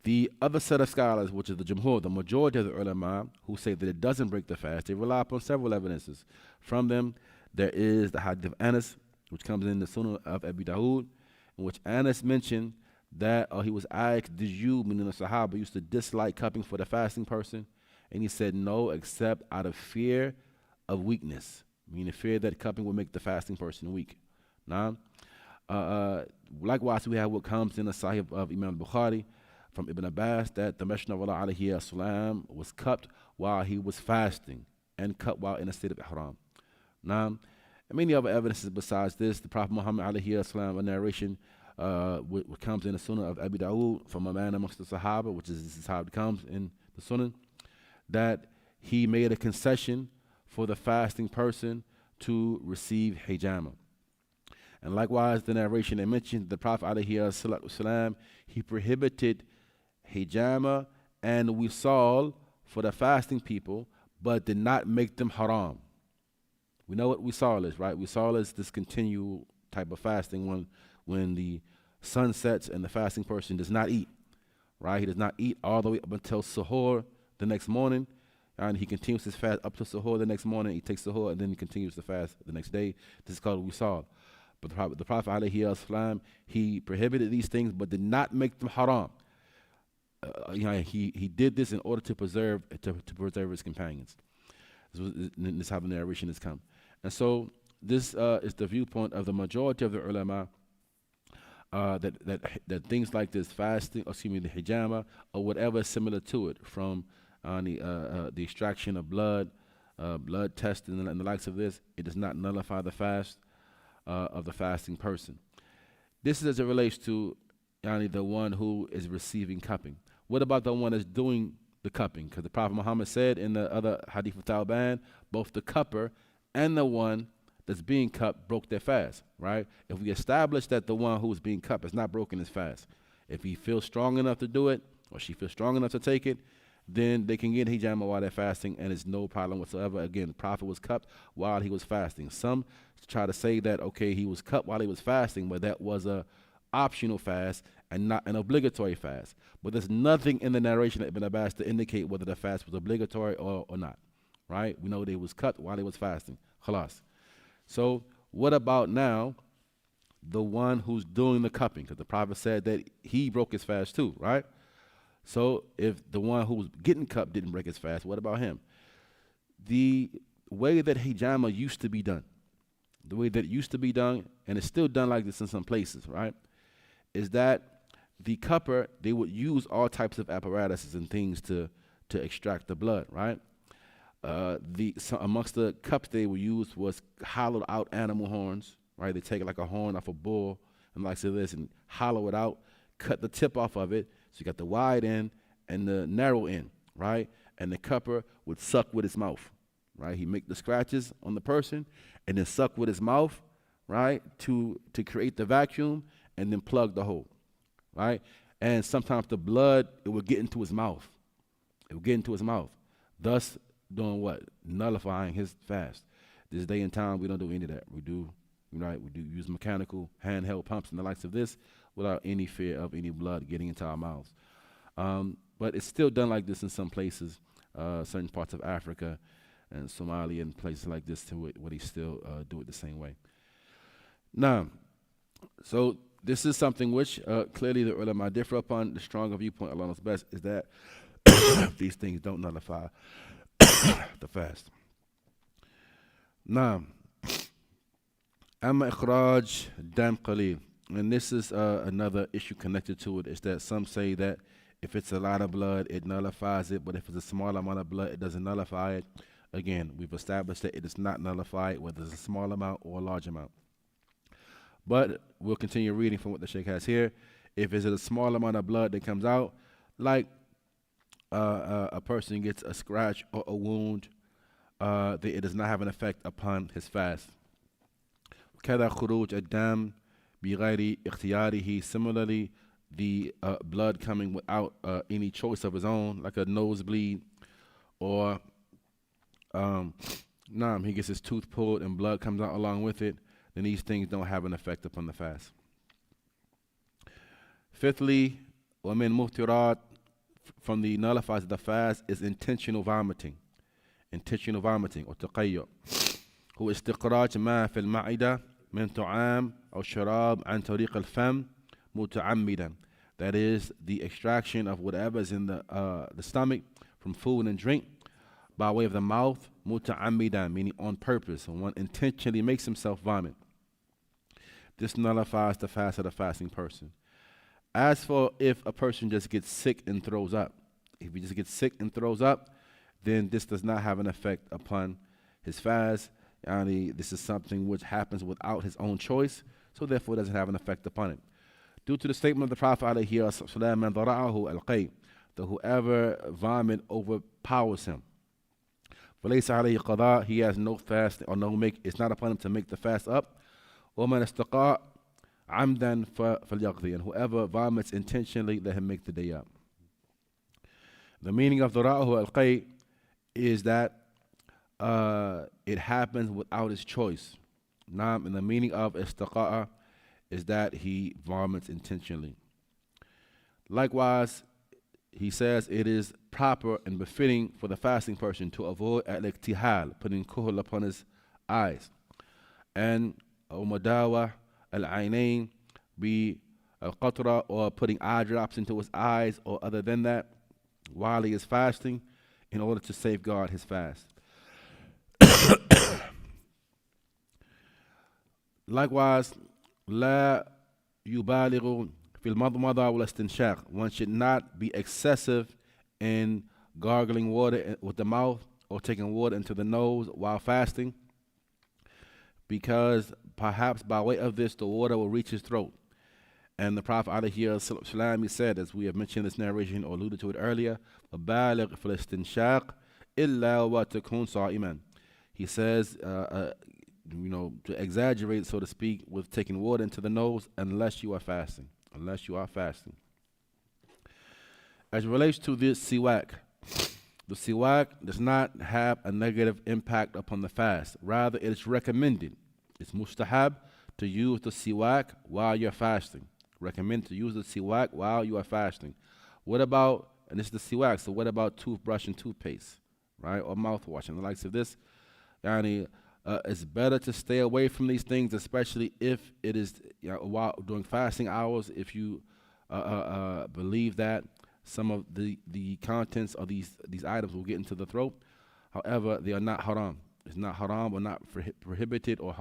The other set of scholars, which is the Jumhur, the majority of the ulama, who say that it doesn't break the fast, they rely upon several evidences. From them, there is the hadith of Anas, which comes in the Sunnah of Abu Dawood, in which Anas mentioned that he was asked, did you, meaning the Sahaba, used to dislike cupping for the fasting person? And he said, no, except out of fear of weakness, meaning fear that cupping would make the fasting person weak. Now, likewise, we have what comes in the Sahih of Imam Bukhari from Ibn Abbas, that the Messenger of Allah alayhi salam was cupped while he was fasting and cupped while in a state of ihram. Now, and many other evidences besides this, the Prophet Muhammad alayhi salam, a narration what comes in the Sunnah of Abu Dawood from a man amongst the Sahaba, which is how it comes in the Sunnah, that he made a concession for the fasting person to receive hijama. And likewise, the narration I mentioned, the Prophet alayhi salam, he prohibited hijama and wisal for the fasting people, but did not make them haram. We know what wisal is, right? Wisal is this continual type of fasting when the sun sets and the fasting person does not eat, right? He does not eat all the way up until suhoor the next morning, and he continues his fast up to suhoor the next morning. He takes suhoor and then he continues to fast the next day. This is called wisal. But the Prophet alayhi salam, he prohibited these things but did not make them haram. He did this in order to preserve his companions. This is how the narration has come. And so this is the viewpoint of the majority of the ulama, that things like this fasting, the hijama, or whatever is similar to it, from the extraction of blood testing and the likes of this, it does not nullify the fast of the fasting person. This is as it relates to the one who is receiving cupping. What about the one that's doing the cupping? Because the Prophet Muhammad said in the other hadith of Tawban, both the cupper and the one that's being cupped broke their fast, right? If we establish that the one who is being cupped has not broken his fast, if he feels strong enough to do it, or she feels strong enough to take it, then they can get hijama while they're fasting, and it's no problem whatsoever. Again, the Prophet was cupped while he was fasting. Some try to say that, okay, he was cupped while he was fasting, but that was a optional fast and not an obligatory fast. But there's nothing in the narration of Ibn Abbas to indicate whether the fast was obligatory or not, right? We know that he was cupped while he was fasting. Khalas. So what about now the one who's doing the cupping? Because the Prophet said that he broke his fast too, right? So if the one who was getting cupped didn't break his fast, what about him? The way that hijama used to be done, the way that it used to be done, and it's still done like this in some places, right, is that the cupper, they would use all types of apparatuses and things to extract the blood, right? Amongst the cups they would use was hollowed out animal horns, right? They take like a horn off a bull and like this and hollow it out, cut the tip off of it. So you got the wide end and the narrow end, right? And the cupper would suck with his mouth, right? He make the scratches on the person and then suck with his mouth, right? To create the vacuum and then plug the hole, right? And sometimes the blood, it would get into his mouth. It would get into his mouth, thus doing what? Nullifying his fast. This day and time, we don't do any of that. We do use mechanical handheld pumps and the likes of this without any fear of any blood getting into our mouths. But it's still done like this in some places, certain parts of Africa and Somalia and places like this where they still do it the same way. Now, so this is something which clearly the ulama differ upon. The stronger viewpoint, Allah knows best, is that these things don't nullify the fast. Now, amma ikhraj dam qalil. And this is another issue connected to it, is that some say that if it's a lot of blood, it nullifies it, but if it's a small amount of blood, it doesn't nullify it. Again, we've established that it does not nullify it, whether it's a small amount or a large amount. But we'll continue reading from what the Sheikh has here. If it's a small amount of blood that comes out, like a person gets a scratch or a wound, it does not have an effect upon his fast. كذا خروج الدم بغير اختياره. Similarly, the blood coming without any choice of his own, like a nosebleed, or he gets his tooth pulled and blood comes out along with it, then these things don't have an effect upon the fast. Fifthly, وَمِن مُفْتِرَات, from the nullifies of the fast is intentional vomiting. Intentional vomiting or تقيؤ. هو استخراج ما في المعدة من طعام أو شراب عن طريق الفم متعمدا. That is the extraction of whatever is in the stomach from food and drink by way of the mouth, muta'ammidan, meaning on purpose. And one intentionally makes himself vomit. This nullifies the fast of the fasting person. As for if a person just gets sick and throws up, if he just gets sick and throws up, then this does not have an effect upon his fast. This is something which happens without his own choice, so therefore it doesn't have an effect upon it. Due to the statement of the Prophet ﷺ, that whoever vomit overpowers him, he has no fast or it's not upon him to make the fast up. وَمَنْ اسْتَقَاءَ عَمْدًا فَلْيَقْضِي, and whoever vomits intentionally, let him make the day up. The meaning of ضَرَعُهُ الْقَيْء is that it happens without his choice. And the meaning of istaqa'a is that he vomits intentionally. Likewise, he says it is proper and befitting for the fasting person to avoid al-iktihal, putting kuhul upon his eyes, and madawa al-ainain, be al-qatra, or putting eye drops into his eyes or other than that while he is fasting in order to safeguard his fast. Likewise, la yubalighu fil madmada wal istinshaq, one should not be excessive in gargling water with the mouth or taking water into the nose while fasting, because perhaps by way of this the water will reach his throat. And the Prophet ﷺ said, as we have mentioned this narration or alluded to it earlier, وَبَالِغْ فِي الْإِسْتِنْشَاقِ إِلَّا وَتَكُونْ صَائِمًا. He says, to exaggerate, so to speak, with taking water into the nose, unless you are fasting. Unless you are fasting. As it relates to this siwak, the siwak does not have a negative impact upon the fast. Rather, it is recommended. It's mustahab to use the siwak while you're fasting. Recommend to use the siwak while you are fasting. What about, and this is the siwak, so what about toothbrush and toothpaste, right? Or mouthwash and the likes of this? It's better to stay away from these things, especially if it is while during fasting hours, if you believe that some of the contents of these items will get into the throat. However, they are not haram. It's not haram or not prohibited or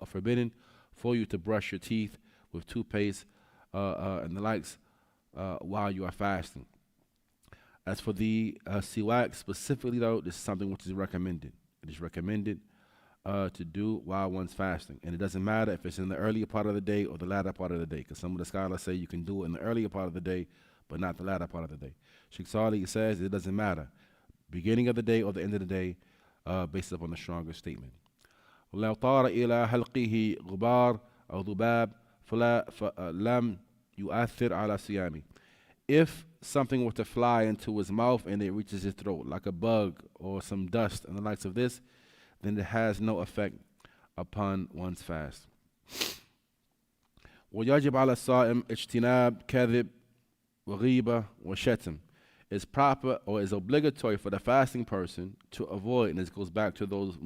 forbidden for you to brush your teeth with toothpaste and the likes while you are fasting. As for the siwak specifically, though, this is something which is recommended. It is recommended to do while one's fasting. And it doesn't matter if it's in the earlier part of the day or the latter part of the day, because some of the scholars say you can do it in the earlier part of the day, but not the latter part of the day. Sheikh Salih says it doesn't matter, beginning of the day or the end of the day, based upon the stronger statement. لو طار إلى حلقه غبار أو ذباب فلم يؤثر على صيامه. If something were to fly into his mouth and it reaches his throat, like a bug or some dust and the likes of this, then it has no effect upon one's fast. ويجب على الصائم اجتناب كذب وغيبة وشتم. It's proper or is obligatory for the fasting person to avoid, and this goes back to those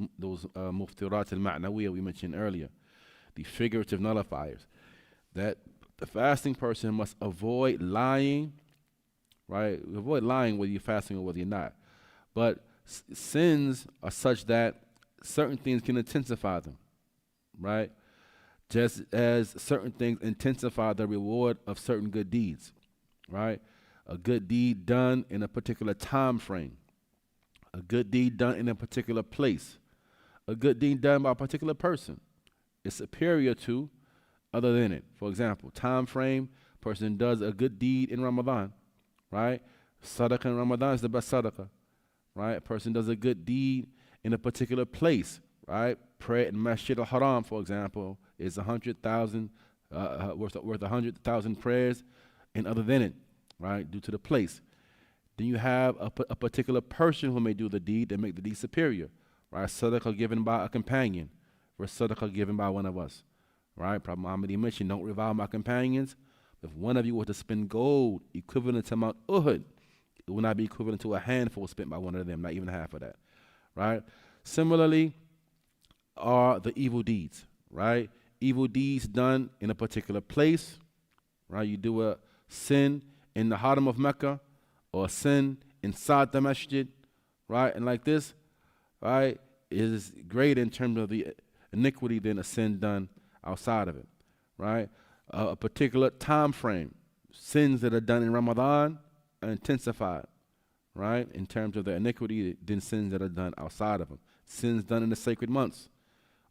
muftirat al-ma'nawiyya we mentioned earlier, the figurative nullifiers, that the fasting person must avoid lying, right? Avoid lying whether you're fasting or whether you're not. But sins are such that certain things can intensify them, right? Just as certain things intensify the reward of certain good deeds, right? A good deed done in a particular time frame, a good deed done in a particular place, a good deed done by a particular person is superior to other than it. For example, time frame, person does a good deed in Ramadan, right? Sadaqah in Ramadan is the best sadaqah, right? A person does a good deed in a particular place, right? Prayer in Masjid al-Haram, for example, is 100,000 worth 100,000 prayers and other than it, right? Due to the place. Then you have a particular person who may do the deed and make the deed superior, right? Sadaqah given by a companion versus sadaqah given by one of us, right? Prophet Muhammad mentioned, don't revile my companions, If one of you were to spend gold equivalent to Mount Uhud, it will not be equivalent to a handful spent by one of them, not even half of that, right? Similarly are the evil deeds, right? Evil deeds done in a particular place, right? You do a sin in the Haram of Mecca or a sin inside the masjid, right? And like this, right, is greater in terms of the iniquity than a sin done outside of it, right? A particular time frame, sins that are done in Ramadan are intensified, right, in terms of the iniquity than sins that are done outside of them. Sins done in the sacred months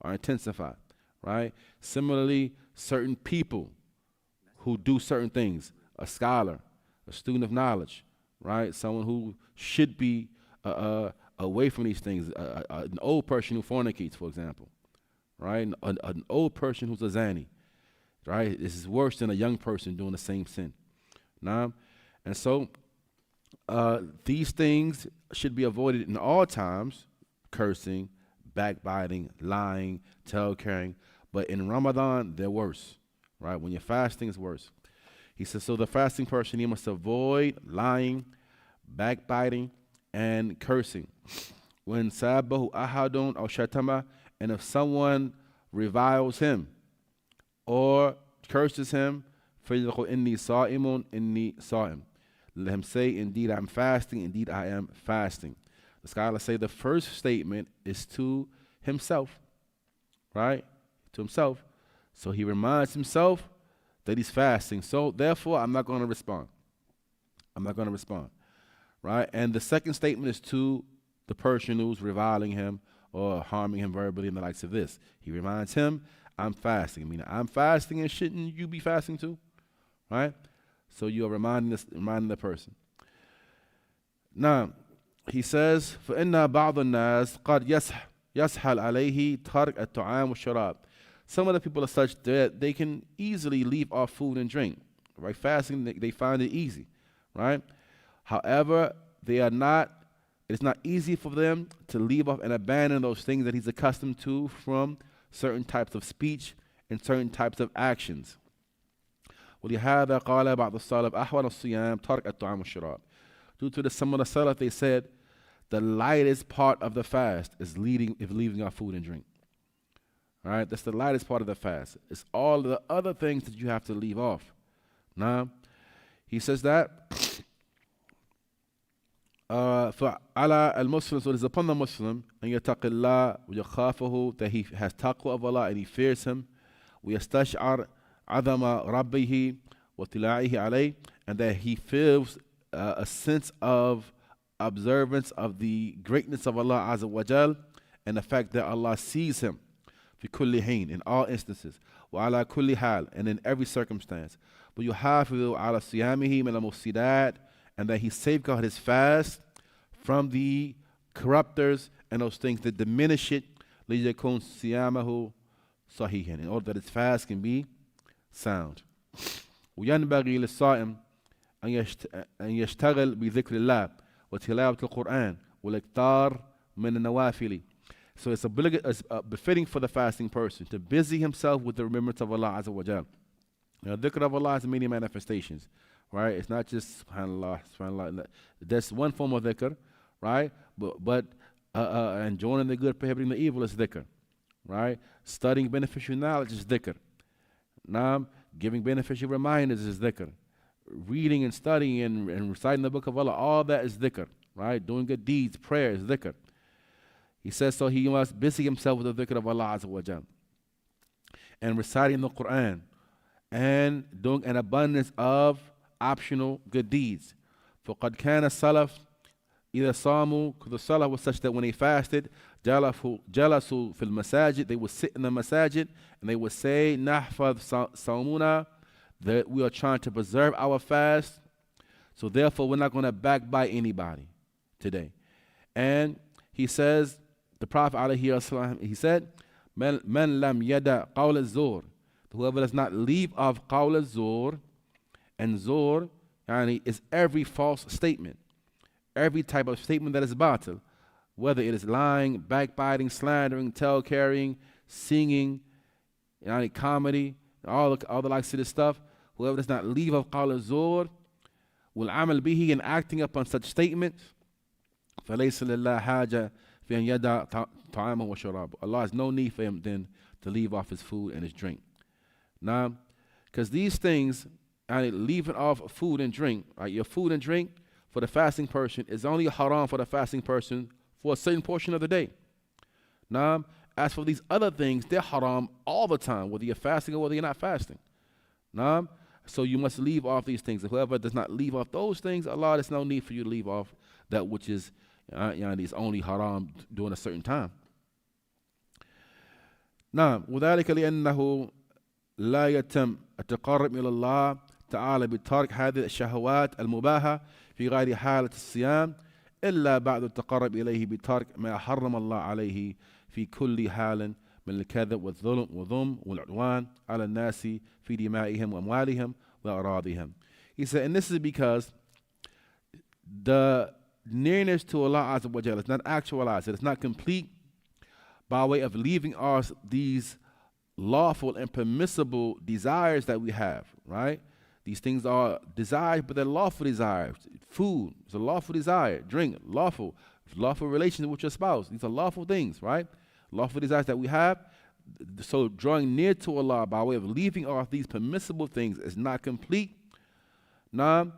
are intensified, right? Similarly, certain people who do certain things, a scholar, a student of knowledge, right, someone who should be away from these things, an old person who fornicates, for example, right, an old person who's a zani, right? This is worse than a young person doing the same sin. Now, and so these things should be avoided in all times: cursing, backbiting, lying, tale-carrying. But in Ramadan, they're worse, right? When you're fasting, it's worse. He says, so the fasting person, he must avoid lying, backbiting, and cursing. When sabahu ahadun or shatama, and if someone reviles him or curses him, فَيَقُلْ إِنِّي صَائِمٌ إِنِّي صَائِمٌ. Let him say, indeed I'm fasting, indeed I am fasting. The scholars say the first statement is to himself, right? To himself. So he reminds himself that he's fasting. So therefore, I'm not going to respond. I'm not going to respond, right? And the second statement is to the person who's reviling him or harming him verbally and the likes of this. He reminds him, I'm fasting. I mean, I'm fasting, and shouldn't you be fasting too? Right? So you are reminding the person. Now, he says, فَإِنَّ بَعْضُ النَّاسِ قَدْ يَسْحَلْ عَلَيْهِ تَرْكَ الطَّعَامِ وَالشَّرَابِ. Some of the people are such that they can easily leave off food and drink. Right? Fasting, they find it easy. Right? However, it's not easy for them to leave off and abandon those things that he's accustomed to from certain types of speech and certain types of actions. ولهذا قال بعض السلف أحوال الصيام ترك الطعام والشراب. Due to some of the Salaf, they said the lightest part of the fast is leaving our food and drink. All right, that's the lightest part of the fast. It's all the other things that you have to leave off. Now, he says that فعلى المسلم, so it is upon the Muslim أن يتق الله ويخافه, that he has taqwa of Allah and he fears him, ويستشعر عظم ربه وطلاعه عليه, and that he feels a sense of observance of the greatness of Allah Azza wa Jal, and the fact that Allah sees him في كل حين, in all instances, وعلى كل حال, and in every circumstance, ويحافظ على صيامه من المفسدات, and that he safeguard his fast from the corruptors and those things that diminish it, ليكون صيامه صحيحا, in order that his fast can be sound. وينبغي للصائم أن يشتغل بذكر الله وتلاوة القرآن والإكثار من النوافل. So it's befitting for the fasting person to busy himself with the remembrance of Allah Azza wa Jal. Now, the dhikr of Allah has many manifestations, right? It's not just subhanallah, subhanallah. That's one form of dhikr, right? But enjoying the good, prohibiting the evil is dhikr, right? Studying beneficial knowledge is dhikr. Now, giving beneficial reminders is dhikr. Reading and studying and reciting the book of Allah, all that is dhikr, right? Doing good deeds, prayer is dhikr. He says, so he must busy himself with the dhikr of Allah Azza wa Jal, and reciting the Quran, and doing an abundance of optional good deeds. فَقَدْ كَانَ السَّلَفُ إِذَا صَامُوا, because the Salaf was such that when they fasted, جَلَسُوا فِي الْمَسَاجِد, they would sit in the masajid, and they would say, نَحْفَظْ صَوْمُنَا, that we are trying to preserve our fast, so therefore we're not going to backbite anybody today. And he says, the Prophet ﷺ, he said, مَنْ لَمْ يَدَ قَوْلَ الزُّورِ, whoever does not leave off qawl al-zur, and zur is every false statement, every type of statement that is batil, whether it is lying, backbiting, slandering, tale-carrying, singing, comedy, all the likes of this stuff. whoever does not leave off قول الزور والعمل به and acting upon such statements, فليس لله حاجة في أن يدع طعامه وشرابه. Allah has no need for him then to leave off his food and his drink. Now, because these things, leaving off food and drink, right? Your food and drink for the fasting person is only haram for the fasting person for a certain portion of the day. Now, as for these other things, they're haram all the time, whether you're fasting or whether you're not fasting. Now, so you must leave off these things. If whoever does not leave off those things, Allah, there's no need for you to leave off that which is only haram during a certain time. نعم وذلك لأنه لا يتم التقرب إلى الله تعالى بترك هذه الشهوات المباحة في غير حالة الصيام إلا بعد التقرب إليه بترك ما حرم الله عليه في كل حال من الكذب والظلم والعدوان على الناس في دمائهم وأموالهم وأراضيهم. He said, and this is because the nearness to Allah Azza wa Jalla is not actualized, it is not complete by way of leaving us these lawful and permissible desires that we have, right? These things are desires, but they're lawful desires. Food is a lawful desire. Drink, lawful. Lawful relations with your spouse. These are lawful things, right? Lawful desires that we have. So drawing near to Allah by way of leaving off these permissible things is not complete. Now,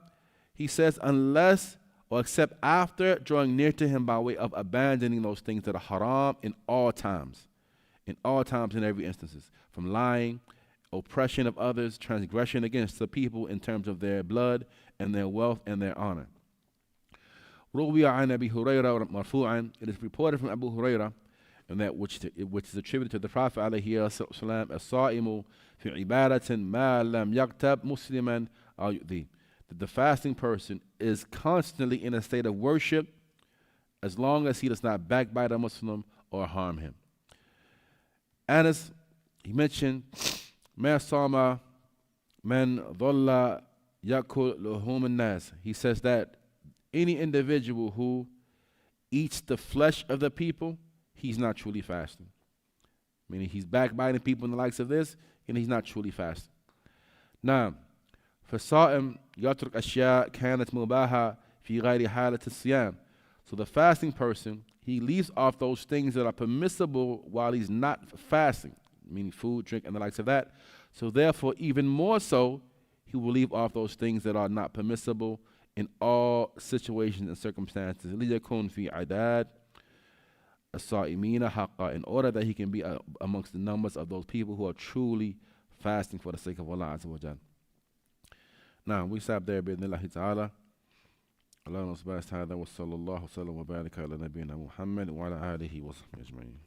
he says, unless or except after drawing near to him by way of abandoning those things that are haram in all times. In all times, in every instances. From lying, oppression of others, transgression against the people in terms of their blood and their wealth and their honor. روي عن أبي هريرة مرفوعا. It is reported from Abu Hurairah, and that which is attributed to the Prophet عليه الصلاة والسلام, الصائم في عبادة ما لم يغتب مسلما أو يؤذيه. That the fasting person is constantly in a state of worship as long as he does not backbite a Muslim or harm him. Anas, he mentioned, ما صام من ظل يأكل لحوم الناس. He says that any individual who eats the flesh of the people, he's not truly fasting. Meaning he's backbiting people and the likes of this, and he's not truly fasting. Now, فالصائم يترك أشياء كانت مباحة في غير حالة الصيام. So the fasting person, he leaves off those things that are permissible while he's not fasting, meaning food, drink, and the likes of that. So therefore, even more so, he will leave off those things that are not permissible in all situations and circumstances. ليكن في عداد الصائمين حقا, in order that he can be amongst the numbers of those people who are truly fasting for the sake of Allah Azza wa Jal. Now, we stop there بإذن الله تعالى. اللهم صل على سيدنا وصلى الله وسلم وبارك على نبينا محمد وعلى آله وصحبه أجمعين.